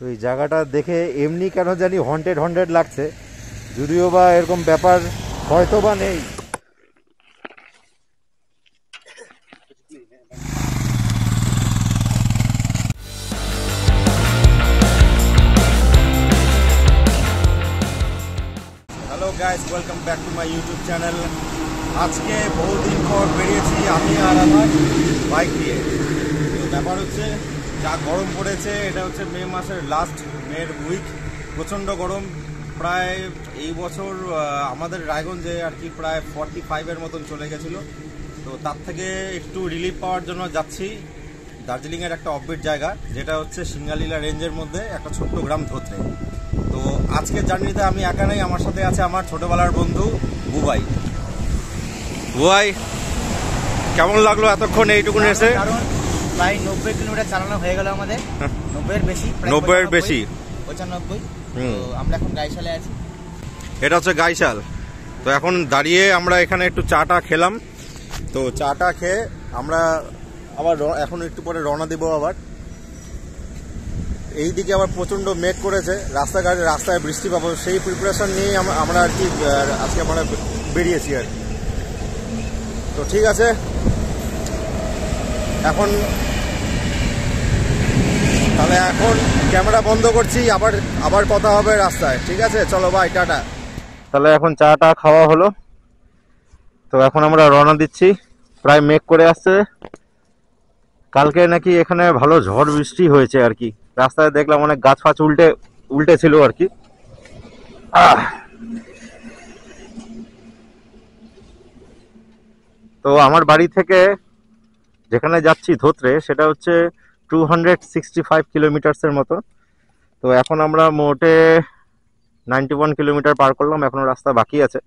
তো এই জায়গাটা দেখে এমনি কেন জানি হন্টেড হন্টেড লাগছে, যদিও বা এরকম ব্যাপার হয়তো বা নেই। Hello guys, welcome back to my YouTube channel. আজকে বহুদিন পর বেরিয়েছি আমি আর আমার বাইক দিয়ে। তো ব্যাপার হচ্ছে, যা গরম পড়েছে, এটা হচ্ছে মে মাসের লাস্ট মের উইক। প্রচণ্ড গরম। প্রায় এই বছর আমাদের রায়গঞ্জে আর কি প্রায় 45-এর মতন চলে গেছিলো। তো তার থেকে একটু রিলিফ পাওয়ার জন্য যাচ্ছি দার্জিলিংয়ের একটা অফবিট জায়গা, যেটা হচ্ছে সিঙ্গালীলা রেঞ্জের মধ্যে একটা ছোট্ট গ্রাম ধোত্রে। তো আজকের জার্নিতে আমি একা নেই, আমার সাথে আছে আমার ছোটবেলার বন্ধু বুবাই। বুবাই, কেমন লাগলো এতক্ষণ এইটুকুন এসে? প্রায় 90 কিলোমিটার চালানো হয়ে গেল আমাদের। 90-এর বেশি, 90-এর বেশি, 95। তো আমরা এখন গাইশালে আছি। এটা হচ্ছে গাইশাল। তো এখন দাঁড়িয়ে আমরা এখানে একটু চাটা খেলাম। তো চাটা খেয়ে আমরা আবার এখন একটু পরে রওনা দিব। আবার এই দিকে আবার প্রচণ্ড মেঘ করেছে, রাস্তায় বৃষ্টি পাবো, সেই প্রিপারেশন নিয়েই আমরা আর কি আজকে আমরা বেরিয়েছি আর কি। তো ঠিক আছে, এখন তাহলে এখন ক্যামেরা বন্ধ করছি, আবার কথা হবে রাস্তায়। ঠিক আছে, চলো ভাই, টাটা। তাহলে এখন চাটা খাওয়া হলো, তো এখন আমরা রওনা দিচ্ছি। প্রায় মেঘ করে আসছে। কালকে নাকি এখানে ভালো ঝড় বৃষ্টি হয়েছে আর কি। রাস্তায় দেখলাম অনেক গাছ ফাছ উল্টে ছিল আর কি। তো আমার বাড়ি থেকে যেখানে যাচ্ছি ধোত্রে, সেটা হচ্ছে 265 কিলোমিটার্সের মতো। তো এখন আমরা মোটে 91 কিলোমিটার পার করলাম, এখনো রাস্তা বাকি আছে।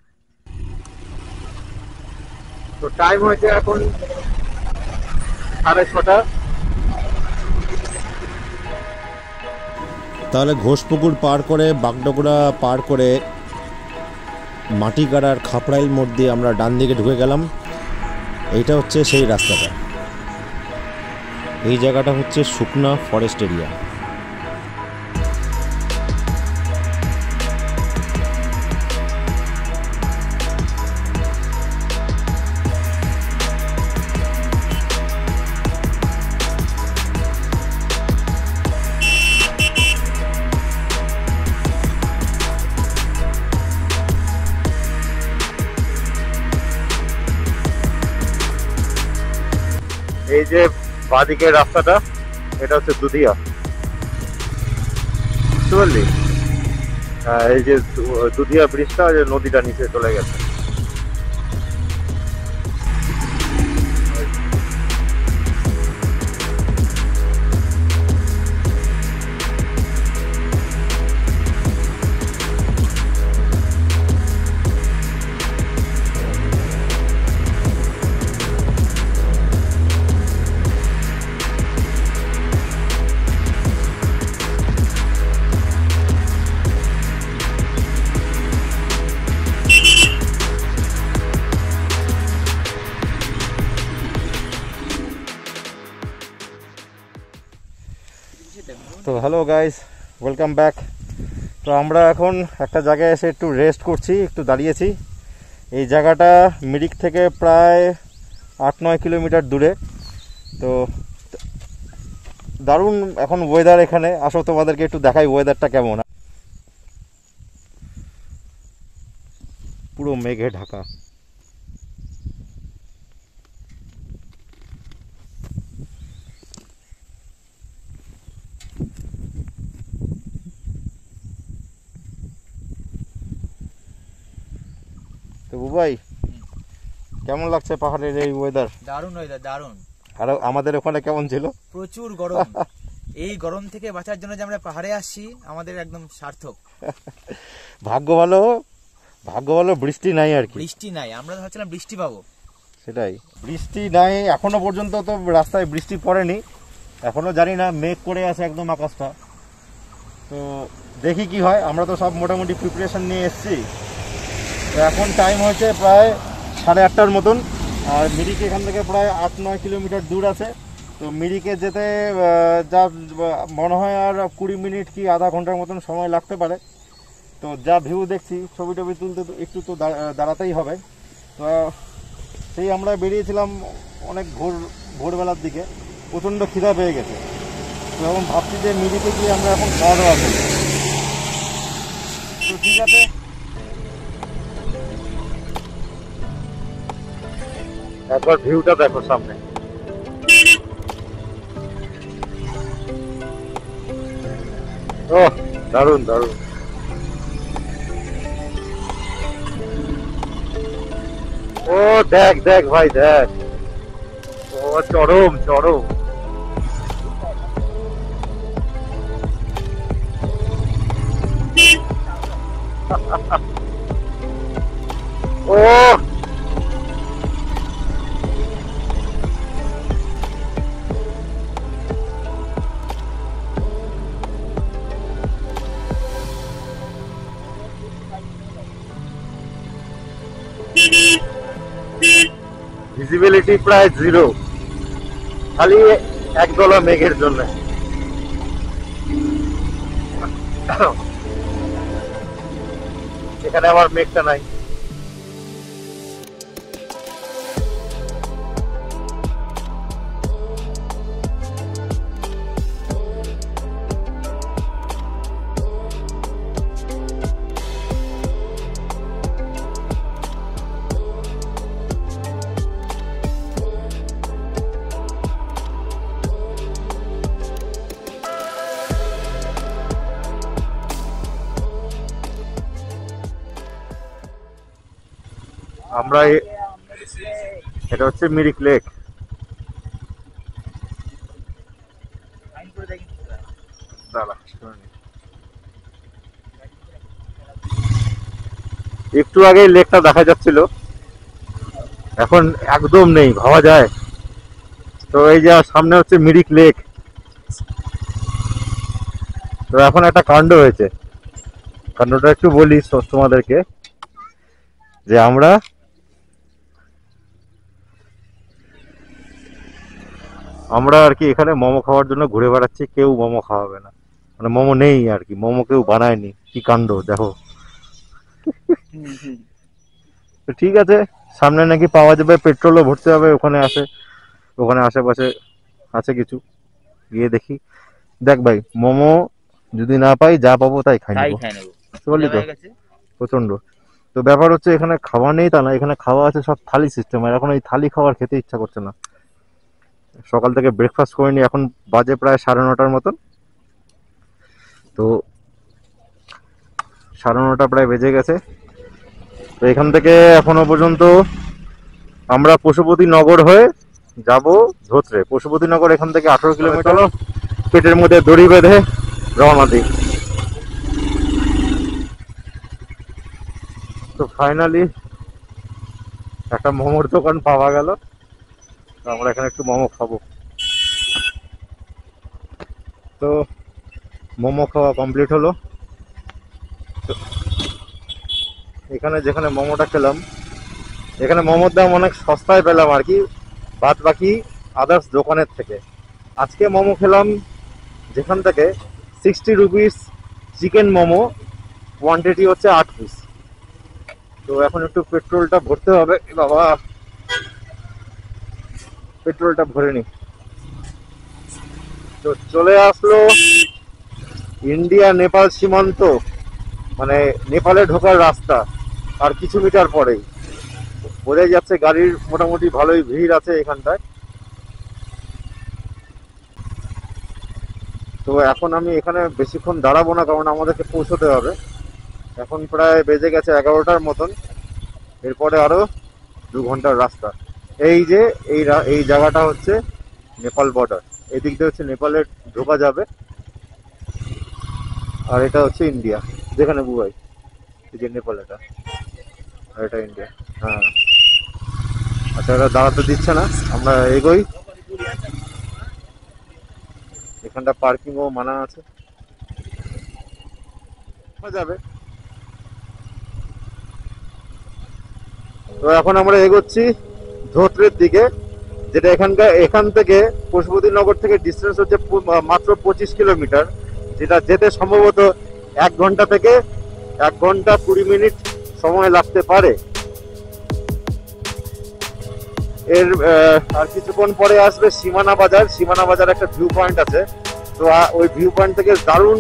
তো টাইম হয়েছে এখন 6:30। তাহলে ঘোষপুকুর পার করে বাগডোগরা পার করে মাটিগাড়ার খাপড়াইল মোড় দিয়ে আমরা ডান দিকে ঢুকে গেলাম। এইটা হচ্ছে সেই রাস্তাটা। এই জায়গাটা হচ্ছে শুকনা ফরেস্ট এরিয়া। এই যে বাঁদিকের রাস্তাটা, এটা হচ্ছে দুধিয়া। বুঝতে পারলি? এই যে দুধিয়া ব্রিজটা, যে নদীটা নিচে চলে গেছে। তো হ্যালো গাইস, ওয়েলকাম ব্যাক। তো আমরা এখন একটা জায়গায় এসে একটু রেস্ট করছি, একটু দাঁড়িয়েছি। এই জায়গাটা মিরিক থেকে প্রায় 8-9 কিলোমিটার দূরে। তো দারুণ এখন ওয়েদার এখানে। আসো তোমাদেরকে একটু দেখাই ওয়েদারটা কেমন। পুরো মেঘে ঢাকা। তো বুবাই, কেমন লাগছে পাহাড়ের এই ওয়েদার? দারুণ ওয়েদার, দারুণ। আর আমাদের ওখানে কেমন ছিল? প্রচুর গরম। এই গরম থেকে বাঁচার জন্য যে আমরা পাহাড়ে আসছি, আমাদের একদম সার্থক। ভাগ্য ভালো বৃষ্টি নাই আর কি। বৃষ্টি নাই, আমরা ভাবছিলাম বৃষ্টি পাবো। সেটাই, বৃষ্টি নাই এখনো পর্যন্ত। তো রাস্তায় বৃষ্টি পড়েনি এখনো, জানি না, মেঘ করে আছে একদম আকাশটা। তো দেখি কি হয়। আমরা তো সব মোটামুটি প্রিপারেশন নিয়ে এসেছি। তো এখন টাইম হয়েছে প্রায় 8:30 মতন। আর মিরিক এখান থেকে প্রায় 8-9 কিলোমিটার দূর আছে। তো মিরিকে যেতে যা মনে হয় আর 20 মিনিট কি আধা ঘন্টার মতন সময় লাগতে পারে। তো যা ভিউ দেখছি, ছবি টবি তুলতে তো একটু তো দাঁড়াতেই হবে। তো সেই আমরা বেরিয়েছিলাম অনেক ভোরবেলার দিকে, প্রচণ্ড খিদা পেয়ে গেছে। তো এখন ভাবছি যে মিরিকে গিয়ে আমরা এখন খাওয়া দাওয়া করবো। তো ঠিক আছে, একবার ভিউটা দেখো সামনে। ও দারুণ দারুণ। ও দেখ দেখ ভাই দেখ, ও চরম চরম। ও ভিজিবিলিটি প্রায় 0, খালি একদলা মেঘের জন্য। এখানে আমার মেঘটা নাই। আমরা এটা হচ্ছে মিরিক লেক। একটু আগে লেকটা দেখা যাচ্ছিল, এখন একদম নেই, ভাবা যায়। তো এই যে সামনে হচ্ছে মিরিক লেক। তো এখন একটা কাণ্ড হয়েছে, কাণ্ডটা একটু বলি তোমাদেরকে। যে আমরা আর কি এখানে মোমো খাওয়ার জন্য ঘুরে বেড়াচ্ছি, কেউ মোমো খাওয়াবে না, মানে মোমো নেই আর কি, মোমো কেউ বানায়নি। কি কাণ্ড দেখো। তো ঠিক আছে, সামনে নাকি পাওয়া যাবে, পেট্রোলও ভরতে হবে, ওখানে আশেপাশে আছে কিছু, গিয়ে দেখি। দেখ ভাই, মোমো যদি না পাই, যা পাবো তাই খাই নেবো, বললি তো, প্রচন্ড। তো ব্যাপার হচ্ছে এখানে খাওয়া নেই তা না, এখানে খাওয়া আছে সব থালি সিস্টেম, আর এখন এই থালি খাওয়ার খেতে ইচ্ছা করছে না। সকাল থেকে ব্রেকফাস্ট করিনি, এখন বাজে প্রায় 9:30 মতন। তো 9:30 প্রায় বেজে গেছে। তো এখান থেকে এখনো পর্যন্ত আমরা পশুপতি নগর হয়ে যাব ধোত্রে। পশুপতি নগর এখান থেকে 18 কিলোমিটার। পেটের মধ্যে দড়ি বেঁধে রওনা দিই। তো ফাইনালি একটা মোমোর দোকান পাওয়া গেল, আমরা এখানে একটু মোমো খাবো। তো মোমো খাওয়া কমপ্লিট হলো। এখানে যেখানে মোমোটা খেলাম, এখানে মোমোর দাম অনেক সস্তায় পেলাম আর কি, বাদ বাকি আদার্স দোকানের থেকে। আজকে মোমো খেলাম যেখান থেকে 60 রুপিস চিকেন মোমো, কোয়ান্টিটি হচ্ছে 8 পিস। তো এখন একটু পেট্রোলটা ভরতে হবে, বাবা পেট্রোলটা ভরে নি। তো চলে আসলো ইন্ডিয়া নেপাল সীমান্ত, মানে নেপালে ঢোকার রাস্তা। আর কিছু মিটার পরেই বোঝাই যাচ্ছে গাড়ির মোটামুটি ভালোই ভিড় আছে এখানটায়। তো এখন আমি এখানে বেশিক্ষণ দাঁড়াবো না, কারণ আমাদেরকে পৌঁছতে হবে। এখন প্রায় বেজে গেছে 11টার মতন, এরপরে আরো 2 ঘন্টার রাস্তা। এই যে এই জায়গাটা হচ্ছে নেপাল বর্ডার, এদিক দিয়ে হচ্ছে নেপালে ঢোকা যাবে, আর এটা হচ্ছে ইন্ডিয়া, যেখানে বুয়াই। এই যে নেপাল, এটা আর এটা ইন্ডিয়া। হ্যাঁ আচ্ছা, এটা দাঁড়াতে দিচ্ছে না, আমরা এগোই। এখানটা পার্কিংও মানা আছে, যাবে। তো এখন আমরা এগোচ্ছি ধোত্রের দিকে, যেটা এখান থেকে পশুপতিনগর থেকে ডিস্টেন্স হচ্ছে মাত্র 25 কিলোমিটার, যেটা যেতে সম্ভবত 1 ঘন্টা থেকে 1 ঘন্টা 20 মিনিট সময় লাগতে পারে। এর আর কিছুক্ষণ পরে আসবে সীমানা বাজার। সীমানা বাজার একটা ভিউ পয়েন্ট আছে, তো ওই ভিউ পয়েন্ট থেকে দারুণ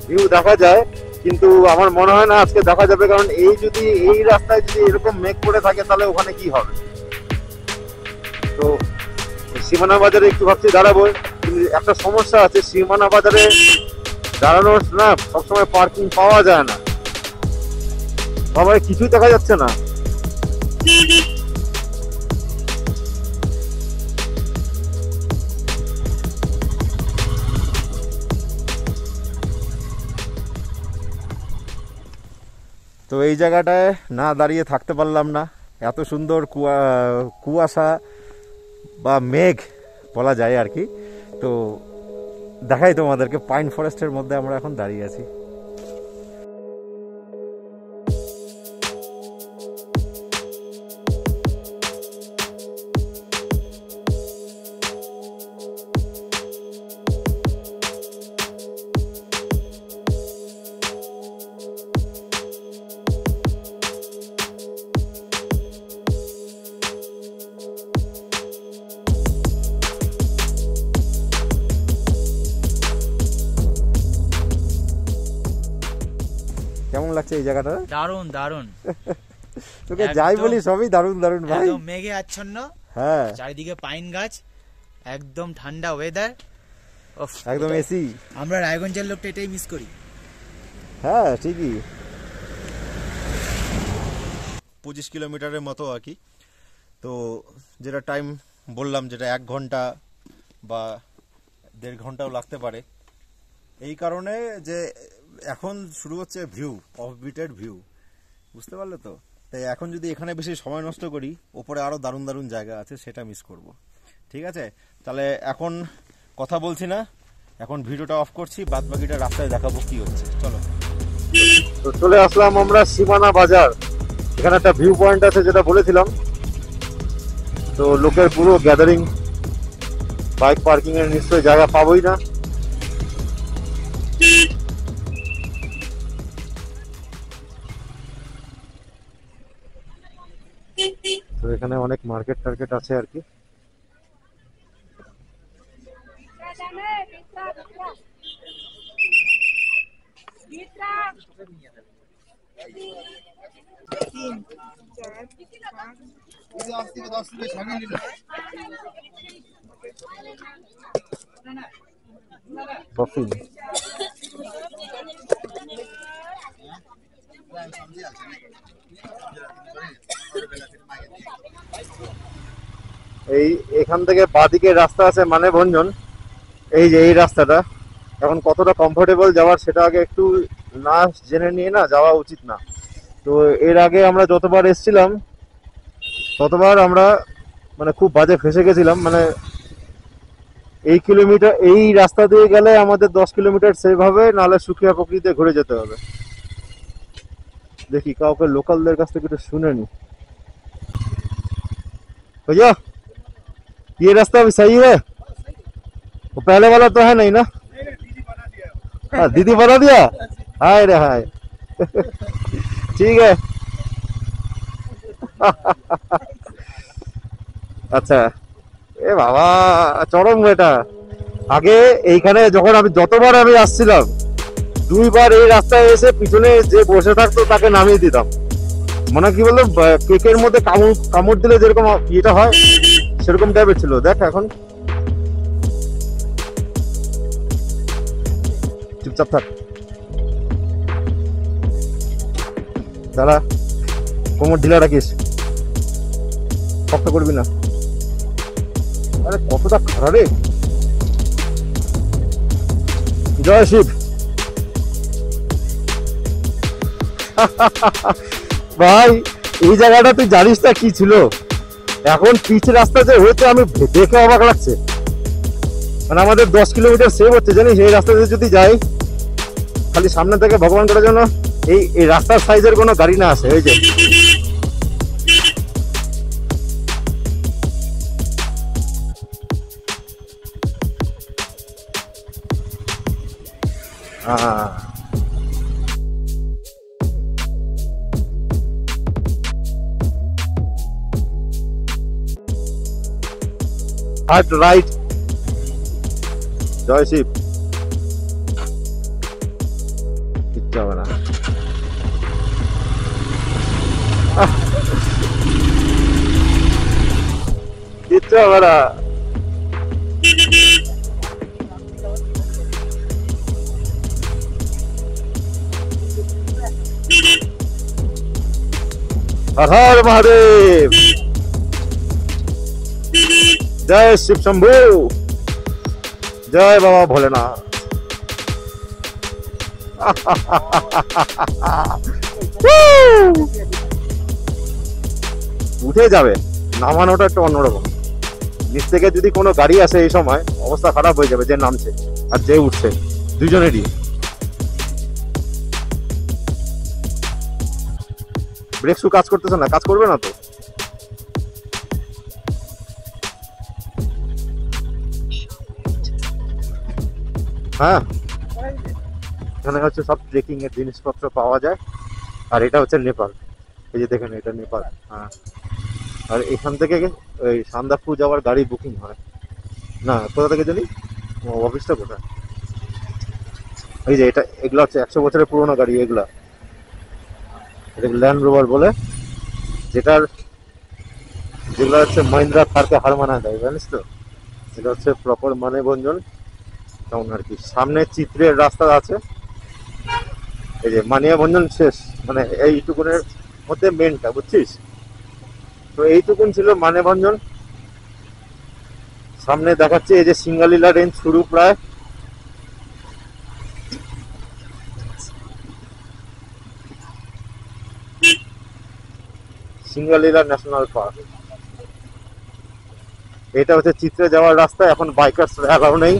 ভিউ দেখা যায়, কিন্তু আমার মনে হয় না আজকে দেখা যাবে, কারণ এই রাস্তায় যদি এরকম মেঘ পড়ে থাকে তাহলে ওখানে কি হবে। তো সীমানা বাজারে একটু ভাবছি দাঁড়াবো, কিন্তু একটা সমস্যা আছে, সীমানা বাজারে দাঁড়ানোর না সবসময় পার্কিং পাওয়া যায় না। বাবা কিছুই দেখা যাচ্ছে না। তো এই জায়গাটায় না দাঁড়িয়ে থাকতে পারলাম না, এত সুন্দর কুয়াশা বা মেঘ বলা যায় আর কি। তো দেখাই তোমাদেরকে, পাইন ফরেস্টের মধ্যে আমরা এখন দাঁড়িয়ে আছি। কেমন লাগছে এই জায়গাটা? দারুন দারুন। তোকে যাই বলি সবই দারুন দারুন ভাই। একদম মেঘে আচ্ছন্ন, হ্যাঁ, চারিদিকে পাইন গাছ, একদম ঠান্ডা ওয়েদার, একদম এসি। আমরা রায়গঞ্জের লোকটা এটাই মিস করি। হ্যাঁ ঠিকই, 25 কিলোমিটারের মতো আর কি। তো যেটা টাইম বললাম, যেটা 1 ঘন্টা বা 1.5 ঘন্টাও লাগতে পারে, এই কারণে যে এখন শুরু হচ্ছে ভিউ, অফবিটের ভিউ, বুঝতে পারলে তো। তাই এখন যদি এখানে বেশি সময় নষ্ট করি, ওপরে আরো দারুণ দারুণ জায়গা আছে, সেটা মিস করব। ঠিক আছে, তাহলে এখন কথা বলছি না, এখন ভিডিওটা অফ করছি, বাদ বাকিটা রাস্তায় দেখাবো কি হচ্ছে। চলো। তো চলে আসলাম আমরা সীমানা বাজার। এখানে একটা ভিউ পয়েন্ট আছে যেটা বলেছিলাম। তো লোকের পুরো গ্যাদারিং, বাইক পার্কিং এর নিশ্চয়ই জায়গা পাবোই না। তো এখানে অনেক মার্কেট টার্কেট আছে আর কি। এখান থেকে বাঁদিকে রাস্তা আছে মানে ভঞ্জন, এই যে এই রাস্তাটা এখন কতটা কমফোর্টেবল যাওয়ার সেটা আগে একটু না জেনে নিয়ে না যাওয়া উচিত না। তো এর আগে আমরা যতবার এসেছিলাম ততবার আমরা মানে খুব বাজে ফেসে গেছিলাম। মানে এই রাস্তা দিয়ে গেলে আমাদের 10 কিলোমিটার সেভ হবে, নাহলে সুখিয়া প্রকৃতিতে ঘুরে যেতে হবে। দেখি কাউকে লোকালদের কাছ থেকে একটু শুনে নি। भैया ये रास्ता भी सही है? वो पहले वाला तो है नहीं ना? दीदी बना दिया। हाय रे हाय। ठीक है। আচ্ছা, এ বাবা চরম এটা। আগে এইখানে যখন যতবার আমি আসছিলাম, 2 বার এই রাস্তায় এসে পিছনে যে বসে থাকতো তাকে নামিয়ে দিতাম। মানে কি বলতো, কেকের মধ্যে কামড় দিলে যেরকম ইয়েটা হয় সেরকম টাইপের ছিল। দেখ এখন চুপচাপ থাক, দাঁড়া, কোমর ঢিলা রাখিস, শক্ত করবি না। আরে কতটা খারাপ রে। জয় শিব। ভাই এই জায়গাটা তুই জানিস না কি ছিল, এখন পিচ রাস্তা যে হয়েছে আমি দেখে অবাক লাগছে। মানে আমাদের 10 কিলোমিটার সেভ হচ্ছে জানিস এই রাস্তাতে যদি যাই। খালি সামনে থেকে ভগবান করার জন্য এই রাস্তার সাইজের কোনো গাড়ি না আসে। এই যে হার্ট রাইট, জয় শিব। কিচ্ছু হবে না। কিচ্ছু হবে না। हर हर महादेव, जय शिव शंभू, जय बाबा भोलेनाथ। উঠে যাবে, নামানোটা একটু অন্যরকম। নিচ থেকে যদি কোনো গাড়ি আসে এই সময় অবস্থা খারাপ হয়ে যাবে, যে নামছে আর যে উঠছে দুজনেরই। ব্রেক শু কাজ করতেছে না, কাজ করবে না তো। হ্যাঁ, এখানে হচ্ছে সব ট্রেকিং এর জিনিসপত্র পাওয়া যায়। আর এটা হচ্ছে নেপাল, এই যে দেখেন এটা নেপাল। হ্যাঁ, আর এখান থেকে ওই সান্দাকফু যাওয়ার গাড়ি বুকিং হয় না। কোথা থেকে জানি অফিসটা কোথায়? এই যে এটা, এগুলো হচ্ছে 100 বছরের পুরোনো গাড়ি। এগুলা ল্যান্ড রোভার বলে, যেগুলো হচ্ছে মহিন্দ্রা থারকে হার মানা দেয়, জানিস তো। এটা হচ্ছে প্রপার মানেভঞ্জন তেমন আর কি। সামনে চিত্রের রাস্তা আছে, এই যে মানিয়াভঞ্জন শেষ, মানে এইটুকুনের মধ্যে মেনটা, বুঝছিস তো। এইটুকুন ছিল মানেভঞ্জন। সামনে দেখাচ্ছে এই যে সিঙ্গালীলা রেঞ্জ শুরু প্রায়। Singalila national park. এটা হচ্ছে চিত্রে যাওয়ার রাস্তা। এখন বাইকার্স অ্যালাউ নেই।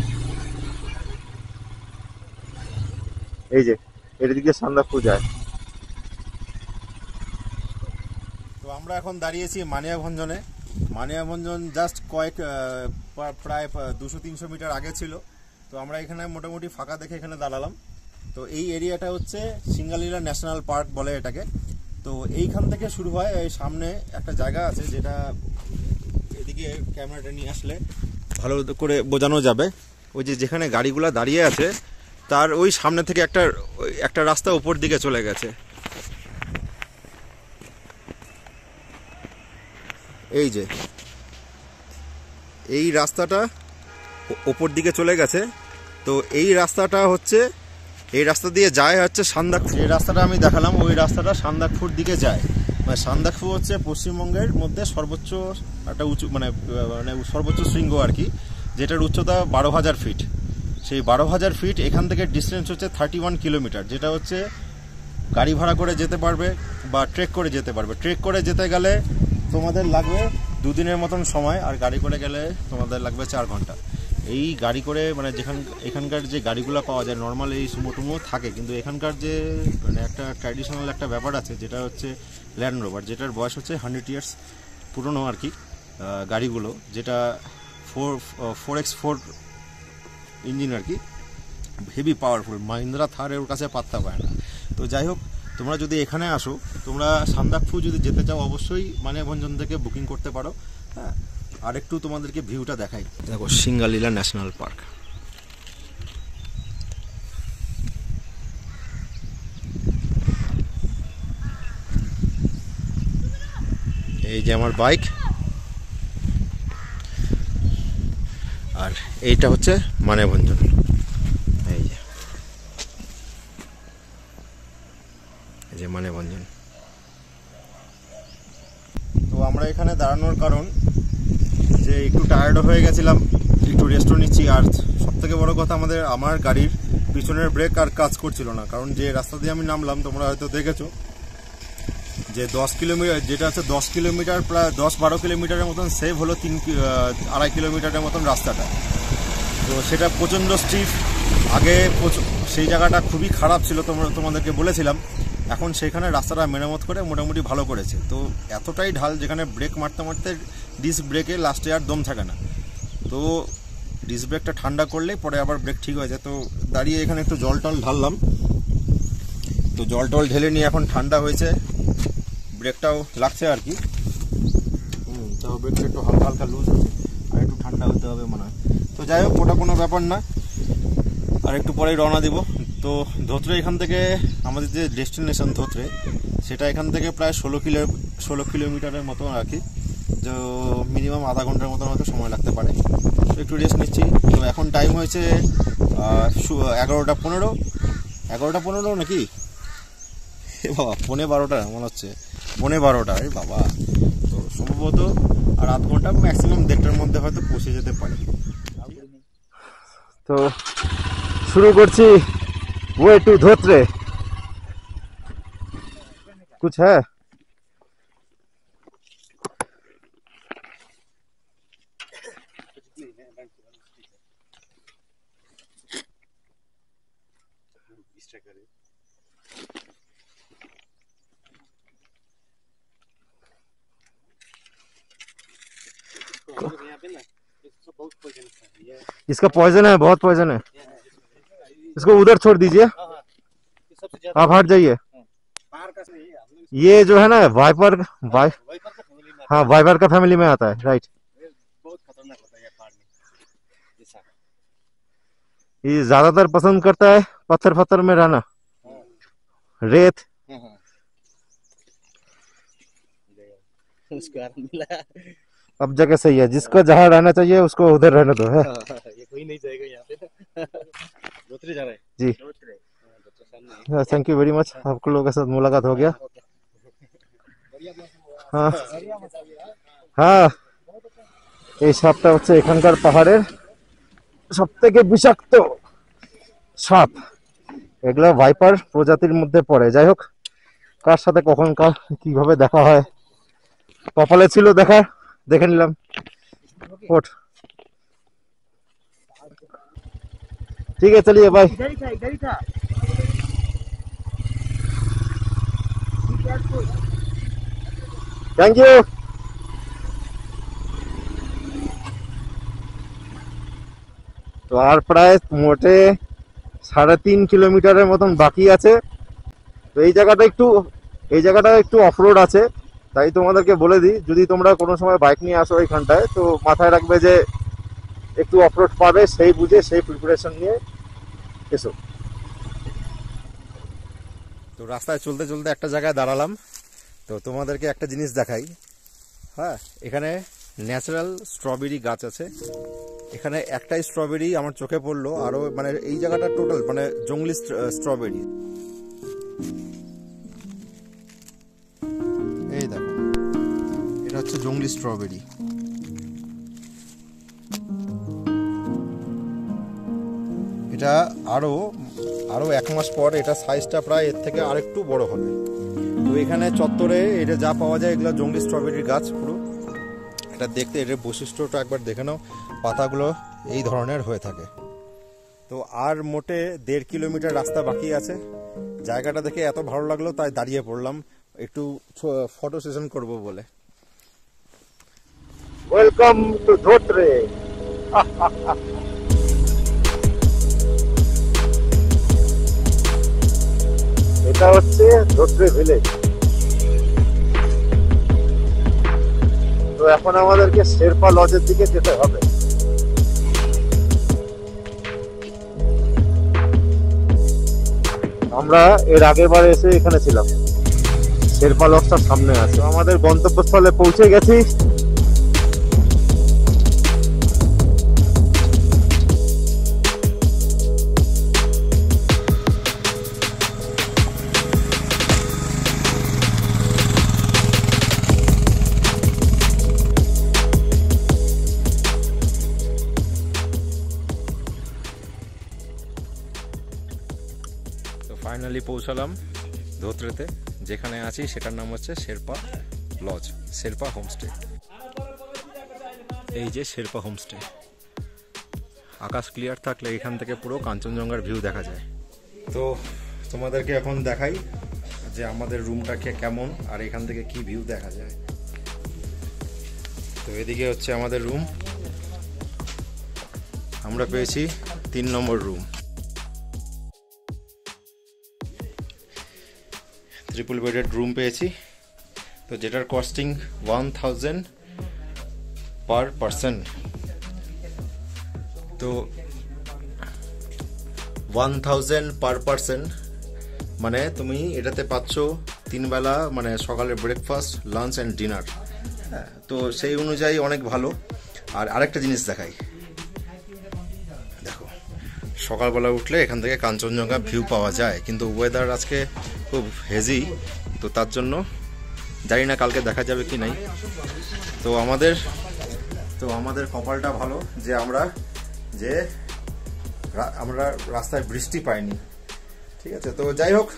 এই যে এর দিকে সান্দাকফু যায়। তো আমরা এখন দাঁড়িয়েছি মানিয়াভঞ্জনে। মানিয়াভঞ্জন জাস্ট প্রায় 200-300 মিটার আগে ছিল। তো আমরা এখানে মোটামুটি ফাঁকা দেখে এখানে দাঁড়ালাম। তো এই এরিয়াটা হচ্ছে সিঙ্গালীলা ন্যাশনাল পার্ক বলে এটাকে। তো এইখান থেকে শুরু হয়। এই সামনে একটা জায়গা আছে, যেটা এদিকে ক্যামেরাটা নিয়ে আসলে ভালো করে বোঝানো যাবে। ওই যে যেখানে গাড়িগুলো দাঁড়িয়ে আছে তার ওই সামনে থেকে একটা রাস্তা উপর দিকে চলে গেছে। এই যে এই রাস্তাটা ওপর দিকে চলে গেছে। তো এই রাস্তাটা হচ্ছে, এই রাস্তা দিয়ে যায় হচ্ছে সান্দাকফু। এই রাস্তাটা আমি দেখালাম, ওই রাস্তাটা সান্দাকফুর দিকে যায়। মানে সান্দাকফু হচ্ছে পশ্চিমবঙ্গের মধ্যে সর্বোচ্চ একটা উঁচু, মানে সর্বোচ্চ শৃঙ্গ আর কি, যেটার উচ্চতা 12,000 ফিট। সেই 12,000 ফিট এখান থেকে ডিস্টেন্স হচ্ছে 31 কিলোমিটার, যেটা হচ্ছে গাড়ি ভাড়া করে যেতে পারবে বা ট্রেক করে যেতে পারবে। ট্রেক করে যেতে গেলে তোমাদের লাগবে 2 দিনের মতন সময়, আর গাড়ি করে গেলে তোমাদের লাগবে 4 ঘন্টা। এই গাড়ি করে মানে এখানকার যে গাড়িগুলো পাওয়া যায় নর্মাল এই সুমো টুমো থাকে, কিন্তু এখানকার যে মানে একটা ট্র্যাডিশনাল একটা ব্যাপার আছে, যেটা হচ্ছে ল্যান্ড রোভার, যেটার বয়স হচ্ছে 100 ইয়ার্স পুরনো আর কি গাড়িগুলো, যেটা 4x4 ইঞ্জিন আর কি, হেভি পাওয়ারফুল। মাহিন্দ্রা থার এর কাছে পাত্তা পায় না। তো যাই হোক, তোমরা যদি এখানে আসো, তোমরা সান্দাকফু যদি যেতে চাও অবশ্যই মানিয়াভঞ্জন থেকে বুকিং করতে পারো। হ্যাঁ, আর একটু তোমাদেরকে ভিউটা দেখাই। দেখো সিঙ্গালীলা ন্যাশনাল পার্ক। এই যে আমার বাইক, আর এইটা হচ্ছে মানিয়াভঞ্জন। এই যে মানিয়াভঞ্জন। তো আমরা এখানে দাঁড়ানোর কারণ যে একটু টায়ার্ড হয়ে গেছিলাম, একটু রেস্টও নিচ্ছি। আর সব থেকে বড় কথা, আমার গাড়ির পিছনের ব্রেক আর কাজ করছিল না। কারণ যে রাস্তা দিয়ে আমি নামলাম, তোমরা হয়তো দেখেছো যে 10 কিলোমিটার, যেটা আছে 10 কিলোমিটার, প্রায় 10-12 কিলোমিটারের মতন সেভ হলো 2.5 কিলোমিটারের মতন রাস্তাটা। তো সেটা প্রচণ্ড স্টিফ। আগে সেই জায়গাটা খুবই খারাপ ছিল, তোমাদেরকে বলেছিলাম। এখন সেখানে রাস্তাটা মেরামত করে মোটামুটি ভালো করেছে। তো এতটাই ঢাল, যেখানে ব্রেক মারতে মারতে ডিস্ক ব্রেকে লাস্টে আর দম থাকে না। তো ডিস্ক ব্রেকটা ঠান্ডা করলে পরে আবার ব্রেক ঠিক হয়ে যায়। তো দাঁড়িয়ে এখানে একটু জল টল ঢাললাম, তো জল টল ঢেলে নিয়ে এখন ঠান্ডা হয়েছে, ব্রেকটাও লাগছে আর কি। তাও ব্রেকটা একটু হালকা হালকা লুজ হচ্ছে, আর একটু ঠান্ডা হতে হবে মনে হয়। তো যাই হোক, ওটা কোনো ব্যাপার না, আর একটু পরেই রওনা দিব। তো ধোত্রে এখান থেকে আমাদের যে ডেস্টিনেশন ধোত্রে, সেটা এখান থেকে প্রায় 16 কিলোমিটারের মতো আর কি। তো মিনিমাম আধা ঘন্টার মতো হয়তো সময় লাগতে পারে। তো একটু রেস্ট নিচ্ছি। তো এখন টাইম হয়েছে 11:15 নাকি, এ বাবা 11:15 মনে হচ্ছে, 11:15 এ বাবা। তো সম্ভবত আর আধ ঘন্টা, ম্যাক্সিমাম 1:30টার মধ্যে হয়তো পৌঁছে যেতে পারে। তো শুরু করছি ওয়ে টু ধোত্রে। कुछ है? इसका पॉइजन है, बहुत पॉइजन है, इसको उधर छोड़ दीजिए, आप हट जाइए। ये जो है ना वाइपर, हाँ वाइपर का फैमिली में आता है, राइट। बहुत खतरनाक होता है ये पहाड़ में। ये ज्यादातर पसंद करता है पत्थर में रहना, रेत। उसको आराम मिला। अब जगह सही है, जिसको जहाँ रहना चाहिए उसको उधर रहने दो है। ये कोई नहीं जाएगा यहाँ पे। धोत्रे जा रहा है जी, थैंक यू वेरी मच, आप लोगों के साथ मुलाकात हो गया। हाँ हाँ, এই সাপটা হচ্ছে এখানকার পাহাড়ের সবথেকে বিষাক্ত সাপ। এগুলো ভাইপার প্রজাতির মধ্যে পড়ে। যাই হোক, কার সাথে কখন কার কিভাবে দেখা হয়, কপালে ছিল দেখা, দেখে নিলাম। ওঠ, ঠিক আছে, চলিয়ে ভাই। इधर ही था। Thank you. তো আর প্রায় মোটে 3.5 কিলোমিটারের মতন বাকি আছে। তো এই জায়গাটা একটু অফরোড আছে, তাই তোমাদেরকে বলে দিই, যদি তোমরা কোনো সময় বাইক নিয়ে আসো এইখানটায়, তো মাথায় রাখবে যে একটু অফরোড পাবে, সেই বুঝে সেই প্রিপারেশন নিয়ে এসো। তো রাস্তায় চলতে চলতে একটা জায়গায় দাঁড়ালাম। তো তোমাদেরকে একটা জিনিস দেখাই। হ্যাঁ, এখানে ন্যাচারাল স্ট্রবেরি গাছ আছে। এখানে একটাই স্ট্রবেরি আমার চোখে পড়লো, আরো মানে এই জায়গাটা টোটাল মানে জঙ্গলি স্ট্রবেরি। এই দেখো, এটা হচ্ছে জঙ্গলি স্ট্রবেরি। এটা আরো 1 মাস পর এটা সাইজটা প্রায় এর থেকে আরেকটু বড় হবে। তো এখানে চত্বরে এটা যা পাওয়া যায় এগুলো জঙ্গলি স্ট্রবেরির গাছ পুরো। এটা দেখতে, এটার বৈশিষ্ট্যটা একবার দেখে নাও, পাতাগুলো এই ধরনের হয়ে থাকে। তো আর মোটে 1.5 কিলোমিটার রাস্তা বাকি আছে। জায়গাটা দেখে এত ভালো লাগলো, তাই দাঁড়িয়ে পড়লাম একটু ফটো সেশন করব বলে। Welcome to Dhotrey. এটা হচ্ছে ধোত্রে ভিলেজ। তো এখন আমাদেরকে শেরপা লজের দিকে যেতে হবে। আমরা এর আগের বার এসে এখানে ছিলাম, শেরপা লজটা সামনে আছে। আমাদের গন্তব্যস্থলে পৌঁছে গেছি। ফাইনালি পৌঁছালাম ধোত্রেতে। যেখানে আছি সেটার নাম হচ্ছে শেরপা লজ, শেরপা হোমস্টে। এই যে শেরপা হোমস্টে। আকাশ ক্লিয়ার থাকলে এখান থেকে পুরো কাঞ্চনজঙ্ঘার ভিউ দেখা যায়। তো তোমাদেরকে এখন দেখাই যে আমাদের রুমটা কেমন আর এখান থেকে কি ভিউ দেখা যায়। তো এদিকে হচ্ছে আমাদের রুম। আমরা পেয়েছি 3 নম্বর রুম, ট্রিপল বেডেড রুম পেয়েছি। তো যেটার কস্টিং 1000 পার পারসন। তো 1000 পার পারসন মানে তুমি এটাতে পাচ্ছ 3 বেলা, মানে সকালে ব্রেকফাস্ট, লাঞ্চ অ্যান্ড ডিনার। হ্যাঁ, তো সেই অনুযায়ী অনেক ভালো। আর আরেকটা জিনিস দেখাই, দেখো সকালবেলা উঠলে এখান থেকে কাঞ্চনজঙ্ঘা ভিউ পাওয়া যায়, কিন্তু ওয়েদার আজকে খুব হেজি, তো তার জন্য জানি না কালকে দেখা যাবে কি নাই। তো আমাদের কপালটা ভালো যে আমরা রাস্তায় বৃষ্টি পাইনি। ঠিক আছে, তো যাই হোক,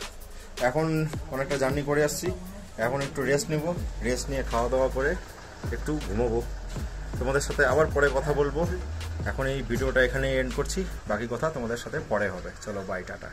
এখন অনেকটা জার্নি করে আসছি, এখন একটু রেস্ট নিব, রেস্ট নিয়ে খাওয়া দাওয়া করে একটু ঘুমোবো। তোমাদের সাথে আবার পরে কথা বলবো। এখন এই ভিডিওটা এখানে এন্ড করছি, বাকি কথা তোমাদের সাথে পরে হবে। চলো বাই, টাটা।